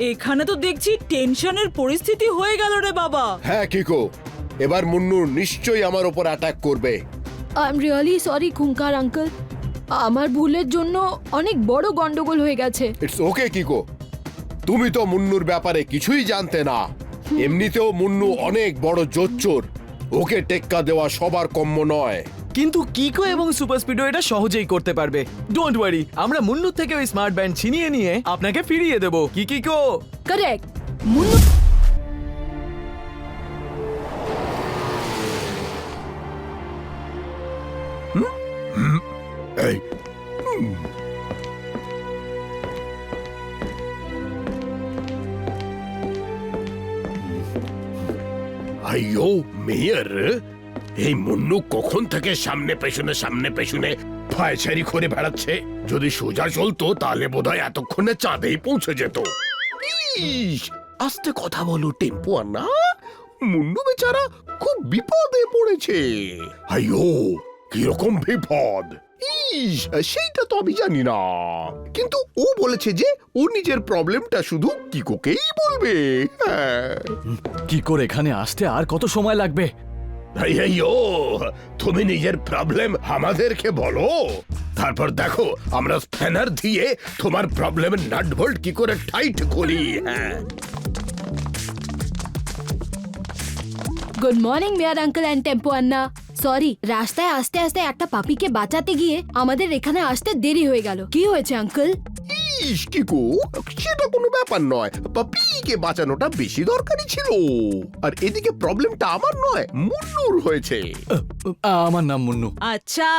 এখানে তো দেখছি টেনশনের পরিস্থিতি হয়ে গেল রে বাবা। হ্যাঁ কিকো, এবার মুন্নু নিশ্চয়ই আমার ওপর অ্যাটাক করবে। I am really sorry Khunkar uncle, আমার ভুলের জন্য অনেক বড় গন্ডগোল হয়ে গেছে। ইটস ওকে কিকো, তুমি তো মুন্নুর ব্যাপারে কিছুই জানতে না। এমনিতেও মুন্নু অনেক বড় জোচ্চোর, ওকে টেক্কা দেওয়া সবার কম্য নয়। কিন্তু কিকো এবং সুপার স্পিডো এটা সহজেই করতে পারবে। ডোন্ট ওয়ারি, আমরা মুন্নুর থেকে ওই স্মার্ট ব্যান্ড ছিনিয়ে নিয়ে আপনাকে ফিরিয়ে দেব। কি কিকো? কারেক্ট। মুন্নু এই আইয়ো মেয়র, এই মুন্নু কখন থেকে সামনে পেছনে ফায়চারি করে বেড়াচ্ছে। যদি সোজা চলতো তাহলে বোধহয় এতক্ষণে চাঁদেই পৌঁছে যেত। ইস, আস্তে কথা বলো টেম্পো আনা, মুন্নু বেচারা খুব বিপদে পড়েছে। আইয়ো, কিরকম বিপদ? ইস, সেইটা তো আমি জানি না, কিন্তু ও বলেছে যে ও নিজের প্রবলেমটা শুধু কিকোকেই বলবে। হ্যাঁ, কিকোর এখানে আসতে আর কত সময় লাগবে? আইয়ো, তুমি নিজের প্রবলেম আমাদেরকে বলো, তারপর দেখো আমরা স্প্যানার দিয়ে তোমার প্রবলেমের নাট বোল্ট কি করে টাইট করি। হ্যাঁ, গুড মর্নিং মেয়ার uncle and tempo Anna. Sorry, রাস্তায় আস্তে আস্তে একটা পাপিকে বাঁচাতে গিয়ে আমাদের এখানে আসতে দেরি হয়ে গেল। কি হয়েছে আঙ্কেল? ইস কিকো, সেটা কোনো ব্যাপার নয়, পাপিকে বাঁচানোটা বেশি দরকারি ছিল। আর এদিকে প্রবলেমটা আমার নয়, মুন্নুর হয়েছে। আমার নাম মুন্নু। আচ্ছা,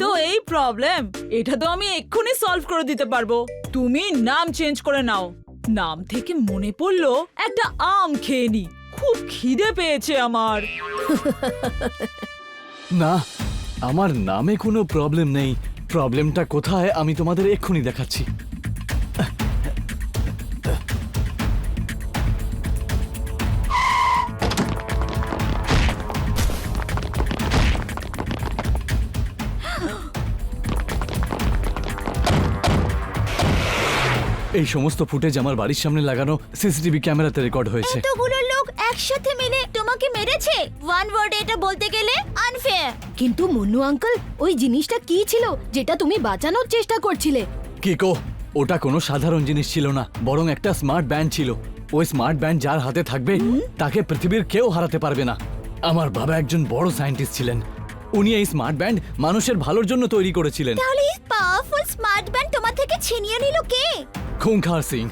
তো এই প্রবলেম এটা তো আমি এক্ষুনি সলভ করে দিতে পারবো। তুমি নাম চেঞ্জ করে নাও। নাম থেকে মনে পড়লো একটা আম খেয়ে নি, খুব খিদে পেয়েছে আমার। না, আমার নামে কোনো প্রবলেম নেই। প্রবলেমটা কোথায় আমি তোমাদের এক্ষুনি দেখাচ্ছি। এই সমস্ত ফুটেজ আমার বাড়ির সামনে লাগানো সিসিটিভি ক্যামেরাতে রেকর্ড হয়েছে। এতগুলো লোক একসাথে মিলে তোমাকে মেরেছে। ওয়ান ওয়ার্ডে এটা বলতে গেলে আনফেয়ার। কিন্তু মুন্নু আঙ্কেল, ওই জিনিসটা কি ছিল যেটা তুমি বাঁচানোর চেষ্টা করছিলে? কিকো, ওটা কোনো সাধারণ জিনিস ছিল না, বরং একটা স্মার্ট ব্যান্ড ছিল। ওই স্মার্ট ব্যান্ড যার হাতে থাকবে তাকে পৃথিবীর কেউ হারাতে পারবে না। আমার বাবা একজন বড় সায়েন্টিস্ট ছিলেন। উনি এই স্মার্ট ব্যান্ড মানুষের ভালোর জন্য তৈরি করেছিলেন। তাহলে এই পাওয়ারফুল স্মার্ট ব্যান্ড তোমার থেকে ছিনিয়ে নিল কে? খুঙ্খার সিং,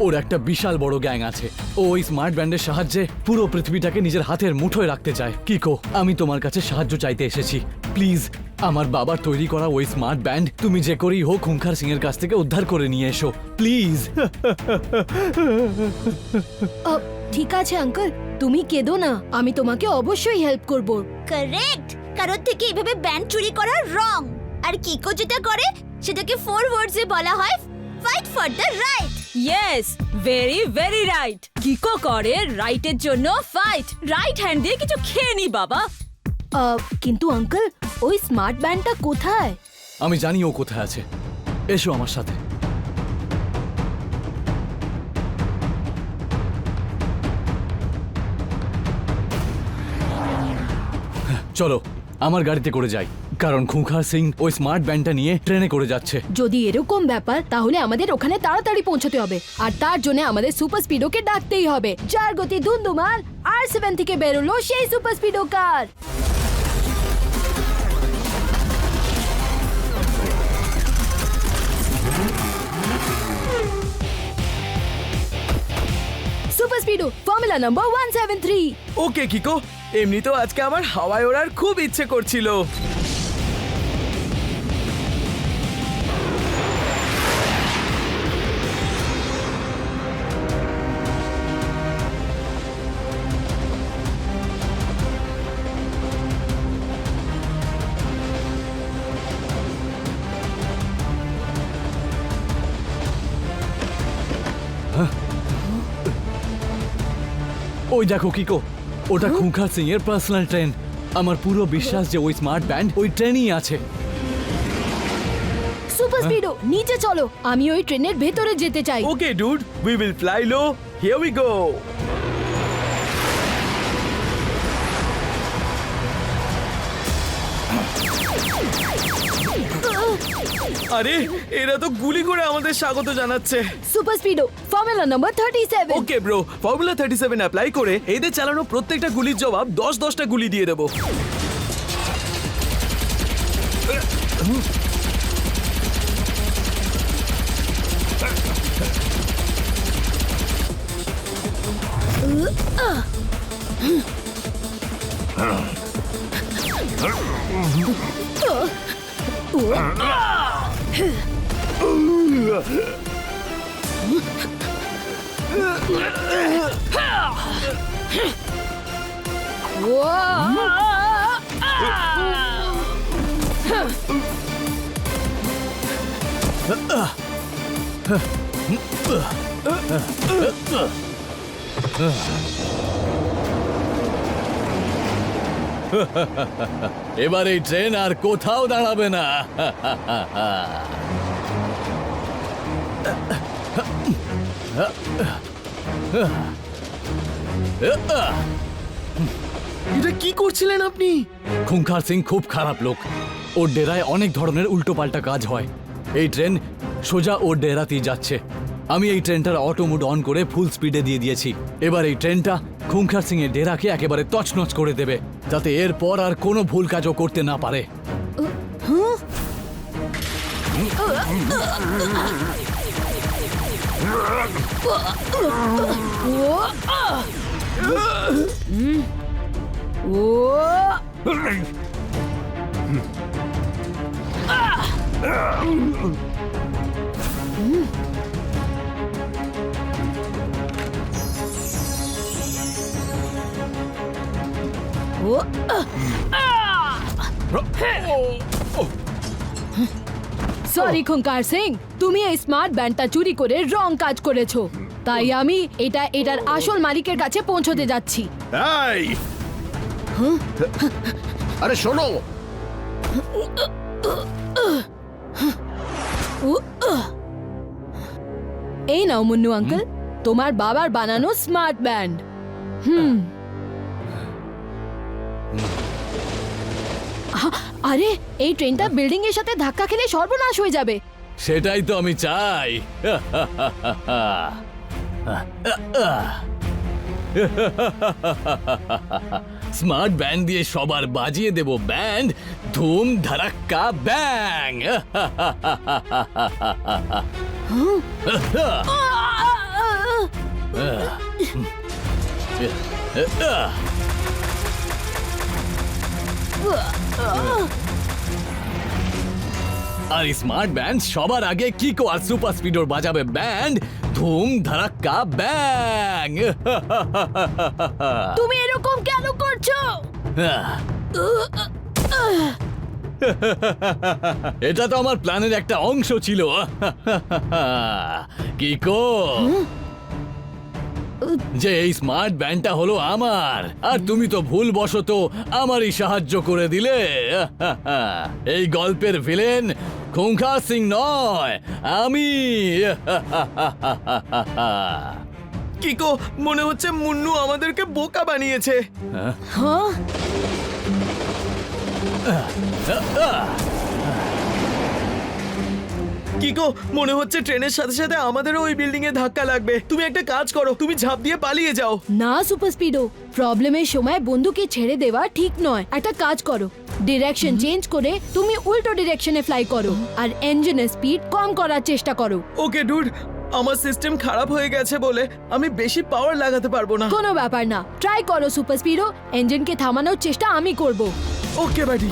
ওর একটা বিশাল বড় গ্যাং আছে। ও ওই স্মার্ট ব্যান্ডের সাহায্যে পুরো পৃথিবীটাকে নিজের হাতের মুঠোয় রাখতে চায়। কিকো, আমি তোমার কাছে সাহায্য চাইতে এসেছি। প্লিজ, আমার বাবার তৈরি করা ওই স্মার্ট ব্যান্ড তুমি যে করেই হোক খুঙ্খার সিং এর কাছ থেকে উদ্ধার করে নিয়ে এসো প্লিজ। ঠিক আছে আঙ্কেল, তুমি কেঁদো না, আমি তোমাকে অবশ্যই হেল্প করব। কারেক্ট, কারোর থেকে এভাবে ব্যান্ড চুরি করা রং। আর কিকো যেটা করে সেটাকে 4 ওয়ার্ডসে বলা হয় fight for the right. Yes, very very right. Kiko করে রাইটের জন্য ফাইট। রাইট হ্যান্ড দিয়ে কিছু খেয়ে নি বাবা। কিন্তু আঙ্কেল, ওই স্মার্ট ব্যান্ডটা কোথায়? আমি জানি ও কোথায় আছে, এসো আমার সাথে। চলো আমার গাড়িতে করে যাই, কারণ খুঙ্খার সিং ওই স্মার্ট ব্যান্ডটা নিয়ে ট্রেনে করে যাচ্ছে। যদি এরকম ব্যাপার, তাহলে আমাদের ওখানে তাড়াতাড়ি পৌঁছতে হবে। আর তার জন্য আমাদের সুপার স্পিডোকে ডাকতেই হবে। যার গতি ধুন্ধুমার, R7 থেকে বেরোলো সেই super speedo car. Super speedo formula number 173। Okay Kiko, এমনিতেও আজকে আমার হাওয়ায় ওড়ার খুব ইচ্ছে করছিল। ওই দেখো কিকো, ওটা খুঙ্খার সিং এর পার্সোনাল ট্রেন। আমার পুরো বিশ্বাস যে ওই স্মার্ট ব্যান্ড ওই ট্রেনই আছে। সুপার স্পিডো নিচে চলো, আমি ওই ট্রেনের ভেতরে যেতে চাই। Okay, dude, we will fly low. Here we go. আরে এরা তো গুলি করে আমাদের স্বাগত জানাচ্ছে। Super speedo formula number 37। Okay bro, formula 37 apply করে এদের চালানো প্রত্যেকটা গুলির জবাব 10-10টা গুলি দিয়ে দেবো। এবার এই ট্রেন আর কোথাও দাঁড়াবে না। এটা কি করছিলেন আপনি? খুঙ্খার সিং খুব খারাপ লোক। ওর ডেরায় অনেক ধরনের উল্টোপাল্টা কাজ হয়। এই ট্রেন সোজা ওর ডেরাতেই যাচ্ছে। আমি এই ট্রেনটার অটো মোড অন করে ফুল স্পিডে দিয়ে দিয়েছি। এবার এই ট্রেনটা খুঙ্খার সিং এর ডেরাকে একেবারে তছনছ করে দেবে, যাতে এরপর আর কোনো ভুল কাজও করতে না পারে। সরি খুঙ্কার সিং, তুমি এই স্মার্ট ব্যান্ডটা চুরি করে রং কাজ করেছো, তাই আমি এটার আসল মালিকের কাছে পৌঁছতে যাচ্ছি। এই আরে শোনো, এই নাও মুন্নু আঙ্কেল, তোমার বাবার বানানো স্মার্ট ব্যান্ড। আরে এই ট্রেনটা বিল্ডিং এর সাথে ধাক্কা খেলে সর্বনাশ হয়ে যাবে। সেটাই তো আমি চাই। স্মার্ট ব্যান্ড দিয়ে সবার বাজিয়ে দেব ব্যান্ড, ধুম ধারাক্কা ব্যাং। আর স্মার্ট ব্যান্ড সবার আগে কিকো আর সুপার স্পিডোর বাজাবে ব্যান্ড, ধুম ধারাক্কা ব্যাং। তুমি এরকম কেন করছো? এটা তো আমার প্ল্যানের একটা অংশ ছিল। কিকো, যে এই স্মার্ট ব্যান্ডটা হলো আমার, আর তুমি তো ভুলবশত আমারই সাহায্য করে দিলে। এই গল্পের ভিলেন খুঙ্খার সিং নয়, আমি। কিকো, মনে হচ্ছে মুন্নু আমাদেরকে বোকা বানিয়েছে। হ্যাঁ, কিকো, মনে হচ্ছে ট্রেনের সাথে সাথে আমাদেরও ওই বিল্ডিং এ ধাক্কা লাগবে। তুমি একটা কাজ করো, তুমি ঝাঁপ দিয়ে পালিয়ে যাও। না সুপার স্পিডো, প্রবলেমের সময় বন্ধুকে ছেড়ে দেওয়া ঠিক নয়। একটা কাজ করো, ডিরেকশন চেঞ্জ করে তুমি উল্টো ডিরেকশনে ফ্লাই করো আর ইঞ্জিনের স্পিড কম করার চেষ্টা করো। ওকে ডুড, আমার সিস্টেম খারাপ হয়ে গেছে বলে আমি বেশি পাওয়ার লাগাতে পারবো না। কোনো ব্যাপার না, ট্রাই করো সুপার স্পিডো, ইঞ্জিনকে থামানোর চেষ্টা আমি করব। ওকে বাড়ি।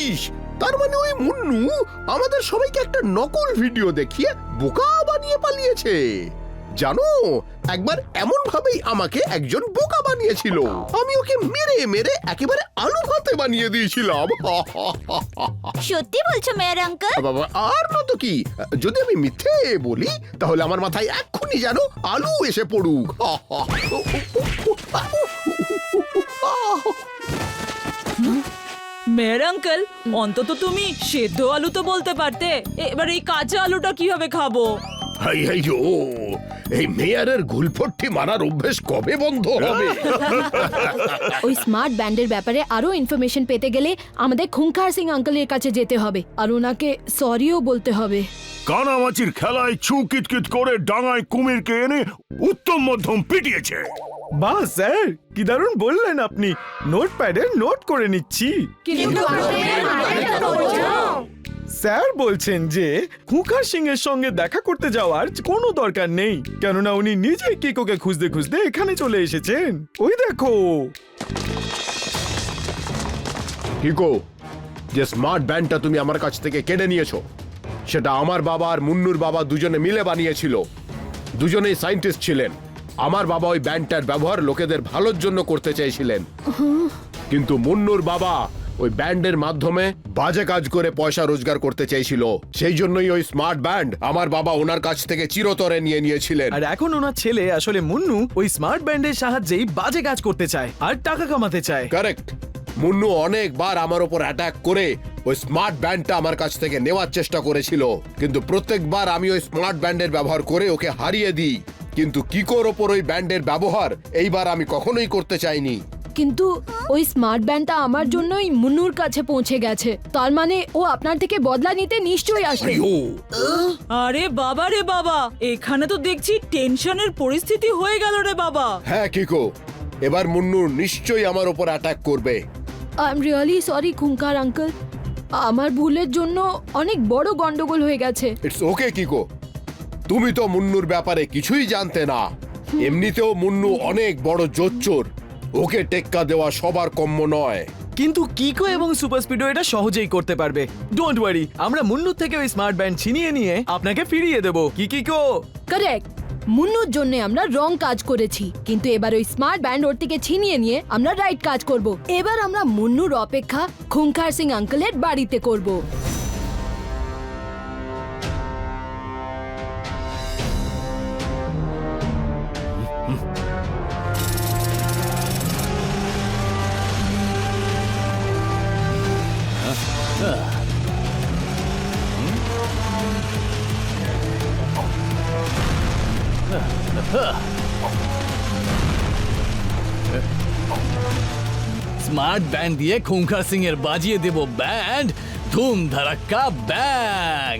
বলছিস? তার মানে ওই মুন্নু আমাদের সবাইকে একটা নকল ভিডিও দেখিয়ে বোকা বানিয়ে পালিয়েছে। জানো, একবার এমন ভাবেই আমাকে একজন বোকা বানিয়েছিল। আমি ওকে মেরে মেরে একেবারে আলু ভাতে বানিয়ে দিয়েছিলাম। সত্যি বলছো মেয়ার আঙ্কেল? বাবা, আর নয়তো কি, যদি আমি মিথ্যে বলি তাহলে আমার মাথায় এক্ষুনি যেন আলু এসে পড়ুক। মেয়ের আঙ্কেল, অন্তত তুমি সেদ্ধ আলু তো বলতে পারতে। এবার এই কাঁচা আলুটা কিভাবে খাবো? হাই হাই ও, এই মেয়ারের গুলফট্টি মারার অভ্যেস কবে বন্ধ হবে? ওই স্মার্ট ব্যান্ডের ব্যাপারে আরো ইনফরমেশন পেতে গেলে আমাদের খুঙ্খার সিং আঙ্কেলের কাছে যেতে হবে আর ওনাকে সরিও বলতে হবে। কানামাছির খেলায় ছু কিটকিট করে ডাঙায় কুমিরকে এনে উত্তম মধ্যম পিটিয়েছে। বাহ স্যার, কি দারুণ বললেন আপনি। নোটপ্যাডে নোট করে নিচ্ছি। স্যার বলছেন যে খুঁখার সিং এর সঙ্গে দেখা করতে যাওয়ার কোনো দরকার নেই, কেননা উনি নিজে কিকোকে খুঁজতে খুঁজতে এখানে চলে এসেছেন। ওই দেখো। কিকো, যে স্মার্ট ব্যান্ডটা তুমি আমার কাছ থেকে কেড়ে নিয়েছো, সেটা আমার বাবা আর মুন্নুর বাবা দুজনে মিলে বানিয়েছিল। দুজনেই সায়েন্টিস্ট ছিলেন। আমার বাবা ওই ব্যান্ডটার ব্যবহার লোকেদের ভালোর জন্য করতে চাইছিলেন, কিন্তু মুন্নুর বাবা ওই ব্যান্ডের মাধ্যমে বাজে কাজ করে পয়সা রোজগার করতে চাইছিল। সেই জন্যই ওই স্মার্ট ব্যান্ড আমার বাবা ওনার কাছ থেকে চিরতরে নিয়ে নিয়েছিলেন। আর এখন ওনার ছেলে আসলে মুন্নু ওই স্মার্ট ব্যান্ডের সাহায্যেই বাজে কাজ করতে চায় আর টাকা কামাতে চায়। কারেক্ট। মুন্নু অনেকবার আমার উপর অ্যাটাক করে ওই স্মার্ট ব্যান্ডটা আমার কাছ থেকে নেওয়ার চেষ্টা করেছিল, কিন্তু প্রত্যেকবার আমি ওই স্মার্ট ব্যান্ডের ব্যবহার করে ওকে হারিয়ে দিই। কিন্তু কিকোর ওপর ওই ব্যান্ডের ব্যবহার এইবার আমি কখনোই করতে চাইনি। কিন্তু ওই স্মার্ট ব্যান্ডটা আমার জন্যই মুন্নুর কাছে পৌঁছে গেছে, তার মানে ও আপনার থেকে বদলা নিতে নিশ্চয়ই আসবে। আইয়ো, আরে বাবা রে বাবা, এখানে তো দেখছি টেনশনের পরিস্থিতি হয়ে গেল রে বাবা। হ্যাঁ কিকো, এবার মুন্নু নিশ্চয়ই আমার ওপর অ্যাটাক করবে। I am really sorry Khunkar uncle, আমার ভুলের জন্য অনেক বড় গন্ডগোল হয়ে গেছে। ইটস ওকে কিকো, তুমি তো মুন্নুর ব্যাপারে কিছুই জানতে না। এমনিতেও মুন্নু অনেক বড় জোচ্চোর, ওকে টেক্কা দেওয়া সবার কম্য নয়। কিন্তু কিকো এবং সুপার স্পিডো এটা সহজেই করতে পারবে। ডোন্ট ওয়ারি, আমরা মুন্নুর থেকে ওই স্মার্ট ব্যান্ড ছিনিয়ে নিয়ে আপনাকে ফিরিয়ে দেব। কি কিকো? কারেক্ট, মুন্নুর জন্য আমরা রং কাজ করেছি, কিন্তু এবার ওই স্মার্ট ব্যান্ড ওর থেকে ছিনিয়ে নিয়ে আমরা রাইট কাজ করব। এবার আমরা মুন্নুর অপেক্ষা খুঙ্খার সিং আঙ্কেলের বাড়িতে করব। স্মার্ট ব্যান্ড দিয়ে খুঙ্খার সিং এর বাজিয়ে দেব ব্যান্ড, ধুম ধারাক্কা ব্যাং।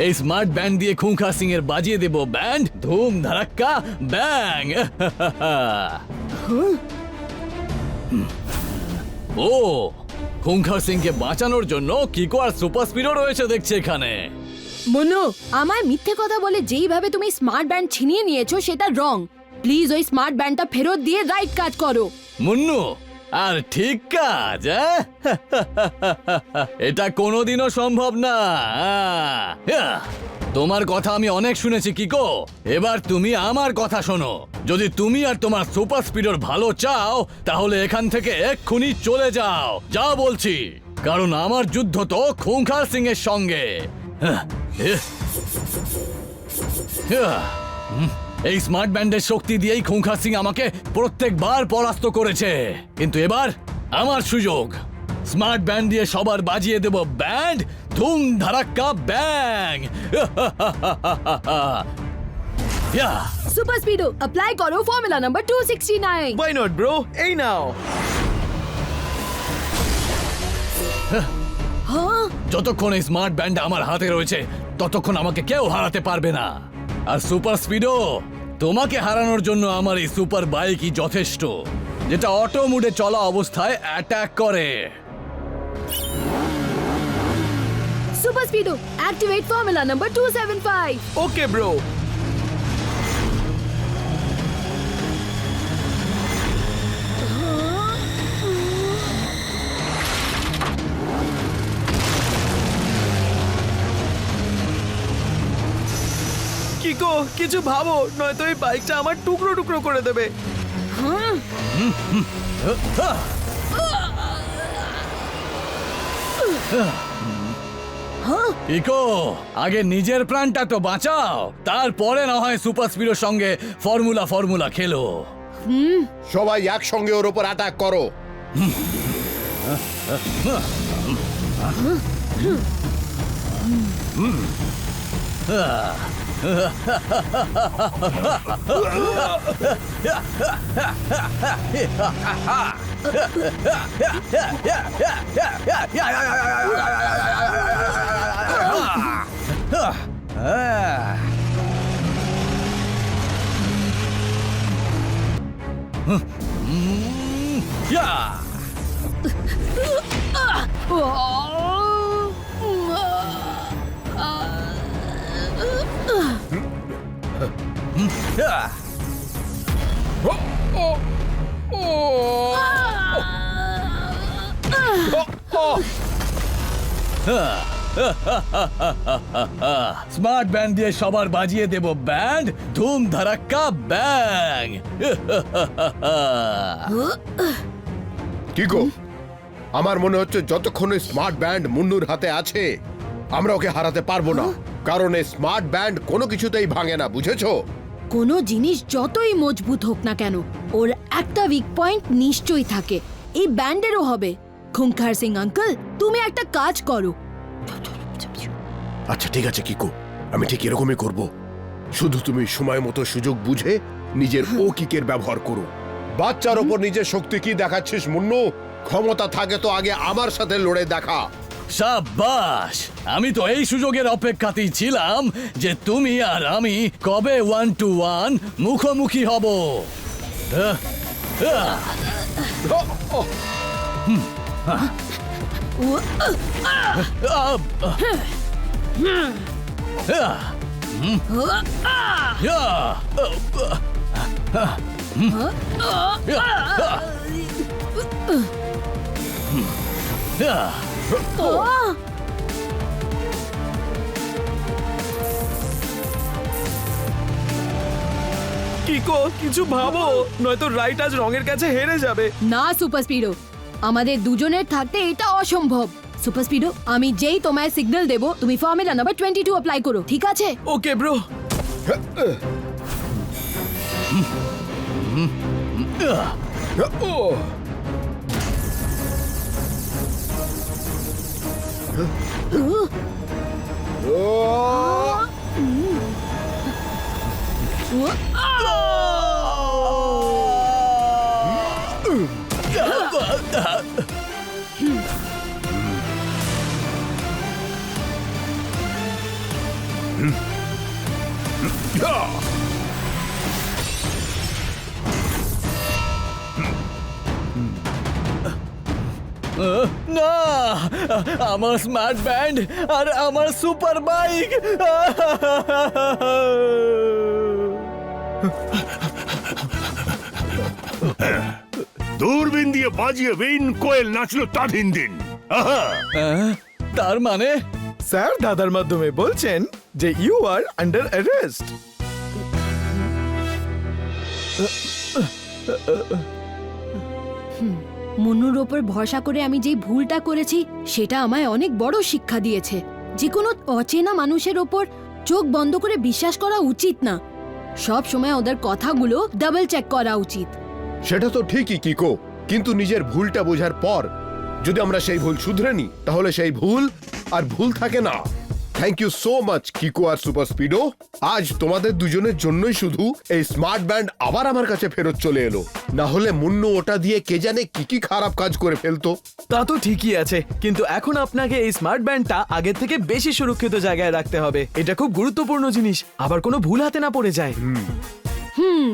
এই স্মার্ট ব্যান্ড দিয়ে খুঙ্খার সিং এর বাজিয়ে দেব ব্যান্ড, ধুম ধারাক্কা ব্যাং। ও, খুঙ্খার সিং কে বাঁচানোর জন্য কিকো আর সুপার স্পিডও রয়েছে দেখছি এখানে। মুন্নু, আমায় মিথ্যে কথা বলে যেইভাবে তুমি স্মার্ট ব্যান্ড ছিনিয়ে নিয়েছো সেটা রং। প্লিজ ওই স্মার্ট ব্যান্ডটা ফেরত দিয়ে রাইট কাজ করো। মুন্নু, আর ঠিক কাজ? এটা কোনোদিনও সম্ভব না। তোমার কথা আমি অনেক শুনেছি কিকো, এবার তুমি আমার কথা শোনো। যদি তুমি আর তোমার সুপার স্পিডের ভালো চাও তাহলে এখান থেকে এক্ষুনি চলে যাও, যাও বলছি, কারণ আমার যুদ্ধ তো খুঙ্খার সিং এর সঙ্গে। এই স্মার্ট ব্যান্ডের শক্তি দিয়েই খুঙ্খার সিং আমাকে প্রত্যেকবার পরাস্ত করেছে, কিন্তু এবার আমার সুযোগ। স্মার্ট ব্যান্ড দিয়ে সবার বাজিয়ে দেব ব্যান্ড, ধুম ধারাক্কা ব্যাং। সুপার স্পিডো অ্যাপ্লাই করো formula number 269। Why not, bro? এই নাও। যতক্ষণ এই স্মার্ট ব্যান্ড আমার হাতে রয়েছে ততক্ষণ আমাকে কেউ হারাতে পারবে না। আর সুপার স্পিডো, তোমাকে হারানোর জন্য আমার এই সুপার বাইকই যথেষ্ট, যেটা অটো মুডে চলা অবস্থায় অ্যাটাক করে। Super Speedo activate formula number 275। Okay bro. Kiko, কিছু ভাবো, নয়তো এই বাইকটা আমার টুকরো টুকরো করে দেবে। ইকো, আগে নিজের প্রাণটা তো বাঁচাও, তারপরে না হয় সুপার স্পিডোর সঙ্গে ফর্মুলা খেলো। সবাই একসঙ্গে ওর উপর অ্যাটাক করো। স্মার্ট ব্যান্ড দিয়ে সবার বাজিয়ে দেব ব্যান্ড, ধুম ধারাক্কা ব্যাং। কি গো, আমার মনে হচ্ছে যতক্ষণ ওই স্মার্ট ব্যান্ড মুন্নুর হাতে আছে আমরা ওকে হারাতে পারবো না, কারণ এই স্মার্ট ব্যান্ড কোনো কিছুতেই ভাঙে না, বুঝেছো? কোনো জিনিস যতই মজবুত হোক না কেন, ওর একটা উইক পয়েন্ট নিশ্চয়ই থাকে। এই ব্যান্ডেরও হবে। খুঙ্খার সিং আঙ্কেল, তুমি একটা কাজ করো। আচ্ছা ঠিক আছে কিকো, আমি ঠিক এরকমই করব। শুধু তুমি সময় মতো সুযোগ বুঝে নিজের ও কিকের ব্যবহার করো। বাচ্চার ওপর নিজের শক্তি কি দেখাচ্ছিস মুন্নু? ক্ষমতা থাকে তো আগে আমার সাথে লড়ে দেখা। সাবাস, আমি তো এই সুযোগের অপেক্ষাতেই ছিলাম যে তুমি আর আমি কবে 1-to-1 মুখোমুখি হব। কিকো, কিছু ভাবো, নয়তো রাইট আজ রঙের কাছে হেরে যাবে। না সুপার স্পিডো, আমাদের দুজনের থাকতে এটা অসম্ভব। সুপার স্পিডো, আমি যেই তোমায় সিগন্যাল দেব তুমি ফর্মুলা নাম্বার 22 অ্যাপ্লাই করো, ঠিক আছে? Okay bro. না, আমার স্মার্ট ব্যান্ড আর আমার সুপার বাইক। দূরবীন দিয়ে বাজিয়ে বিন কোয়েল নাচলো তাধিন দিন। আহা! তার মানে স্যার দাদার মাধ্যমে বলছেন যে ইউ আর আন্ডার অ্যারেস্ট। মনুর ওপর ভরসা করে আমি যেই ভুলটা করেছি সেটা আমায় অনেক বড় শিক্ষা দিয়েছে। যে কোনো অচেনা মানুষের ওপর চোখ বন্ধ করে বিশ্বাস করা উচিত না। সব সময় ওদের কথাগুলো ডাবল চেক করা উচিত। সেটা তো ঠিকই কিকো, কিন্তু নিজের ভুলটা বোঝার পর যদি আমরা সেই ভুল শুধরে নিই তাহলে সেই ভুল আর ভুল থাকে না। Thank you so much Kiko আর সুপার স্পিডো। আজ তোমাদের দুজনের জন্যই শুধু এই স্মার্ট ব্যান্ড আবার আমার কাছে ফেরত চলে এলো, না হলে মুন্নু ওটা দিয়ে কে জানে কি খারাপ কাজ করে ফেলতো। তা তো ঠিকই আছে, কিন্তু এখন আপনাকে এই স্মার্ট ব্যান্ডটা আগের থেকে বেশি সুরক্ষিত জায়গায় রাখতে হবে। এটা খুব গুরুত্বপূর্ণ জিনিস, আবার কোনো ভুল হাতে না পড়ে যায়। হুম